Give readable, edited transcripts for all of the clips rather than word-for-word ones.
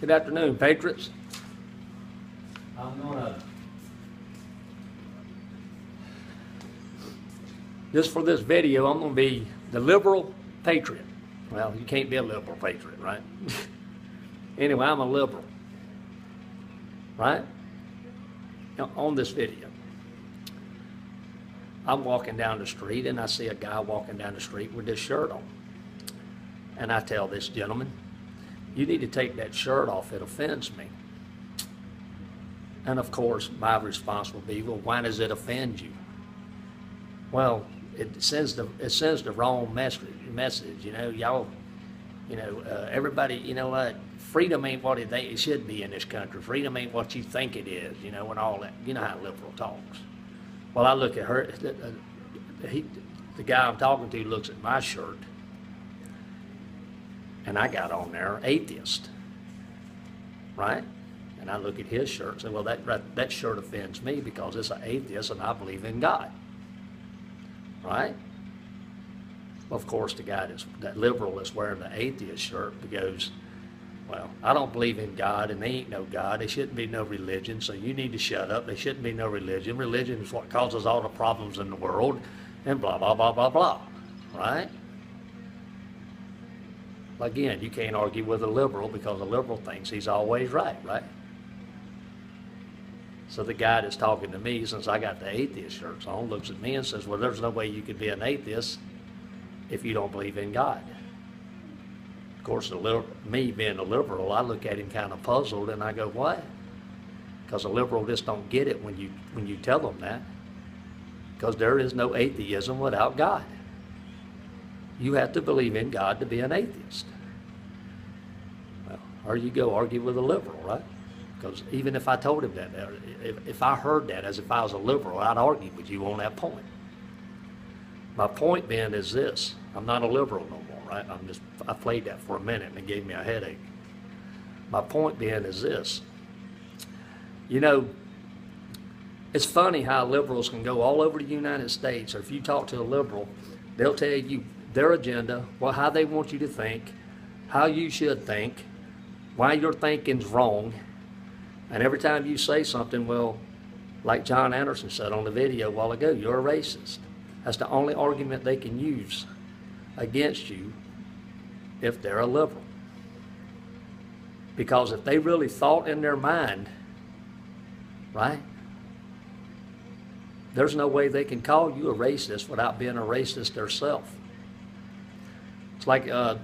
Good afternoon, patriots. Just for this video, I'm going to be the liberal patriot. Well, you can't be a liberal patriot, right? Anyway, I'm a liberal, right? Now, on this video, I'm walking down the street and I see a guy walking down the street with this shirt on. And I tell this gentleman, you need to take that shirt off, it offends me. And of course, my response will be, well, why does it offend you? Well, it sends the wrong message, you know, y'all, everybody, you know what, freedom ain't what it should be in this country. Freedom ain't what you think it is, you know, and all that. You know how liberal talks. Well, I look at her, the guy I'm talking to looks at my shirt, and I got on there, atheist, right? And I look at his shirt and say, well, that shirt offends me because it's an atheist and I believe in God, right? Well, of course, the guy that liberal that's wearing the atheist shirt goes, well, I don't believe in God and there ain't no God. There shouldn't be no religion, so you need to shut up. There shouldn't be no religion. Religion is what causes all the problems in the world and blah, blah, blah, blah, blah, right? Again, you can't argue with a liberal because a liberal thinks he's always right, right? So the guy that's talking to me, since I got the atheist shirts on, looks at me and says, well, there's no way you could be an atheist if you don't believe in God. Of course, me being a liberal, I look at him kind of puzzled and I go, why? Because a liberal just don't get it when you tell them that. Because there is no atheism without God. You have to believe in God to be an atheist. Well, or you go argue with a liberal, right? Because even if I told him that, if I heard that as if I was a liberal, I'd argue with you on that point. My point being is this: I'm not a liberal no more, right? I played that for a minute and it gave me a headache. My point being is this: you know, it's funny how liberals can go all over the United States, or if you talk to a liberal, they'll tell you their agenda, well, how they want you to think, how you should think, why your thinking's wrong. And every time you say something, well, like John Anderson said on the video a while ago, you're a racist. That's the only argument they can use against you if they're a liberal. Because if they really thought in their mind, right, there's no way they can call you a racist without being a racist themselves. It's like the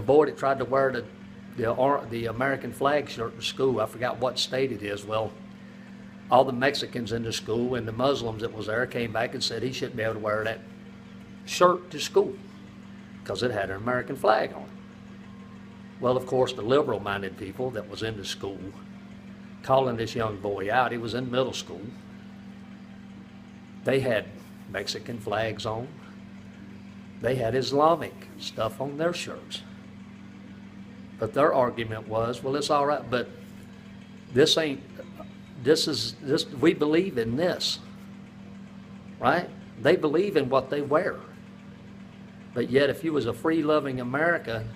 boy that tried to wear the American flag shirt to school. I forgot what state it is. Well, all the Mexicans in the school and the Muslims that was there came back and said he shouldn't be able to wear that shirt to school because it had an American flag on it. Well, of course, the liberal-minded people that was in the school calling this young boy out, he was in middle school, they had Mexican flags on. They had Islamic stuff on their shirts. But their argument was, well, it's all right, but we believe in this, right? They believe in what they wear. But yet, if you was a free-loving American,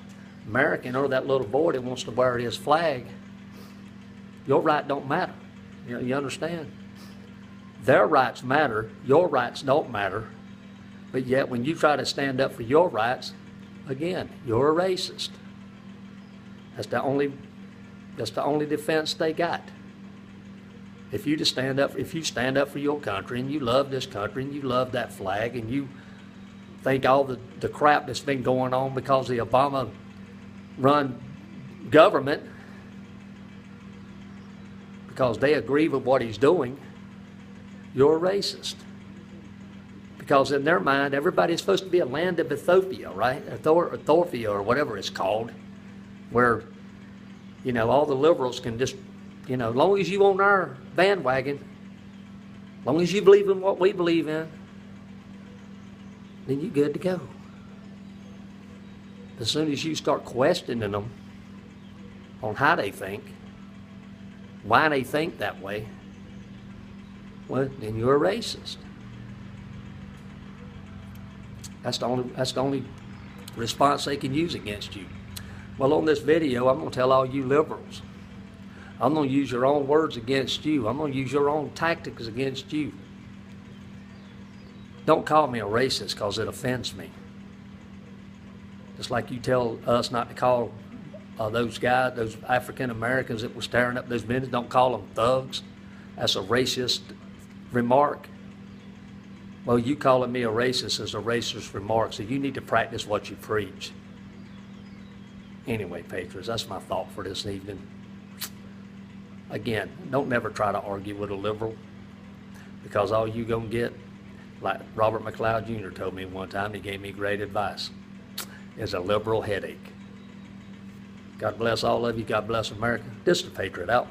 or that little boy that wants to wear his flag, your right don't matter. You understand? Their rights matter, your rights don't matter. But yet, when you try to stand up for your rights, again, you're a racist. That's the only defense they got. If you stand up for your country and you love this country and you love that flag and you think all the crap that's been going on because of the Obama-run government, because they agree with what he's doing, you're a racist. Because in their mind, everybody's supposed to be a land of Ethiopia, right? Ethiopia or whatever it's called, where, you know, all the liberals can just, you know, as long as you on our bandwagon, as long as you believe in what we believe in, then you're good to go. As soon as you start questioning them on how they think, why they think that way, well, then you're a racist. That's the only response they can use against you. Well, on this video, I'm going to tell all you liberals, I'm going to use your own words against you. I'm going to use your own tactics against you. Don't call me a racist because it offends me. Just like you tell us not to call those guys, those African Americans that were staring up those men, don't call them thugs. That's a racist remark. Well, you calling me a racist is a racist remark, so you need to practice what you preach. Anyway, patriots, that's my thought for this evening. Again, don't never try to argue with a liberal, because all you gonna get, like Robert McLeod Jr. told me one time, he gave me great advice, is a liberal headache. God bless all of you. God bless America. This is the Patriot out.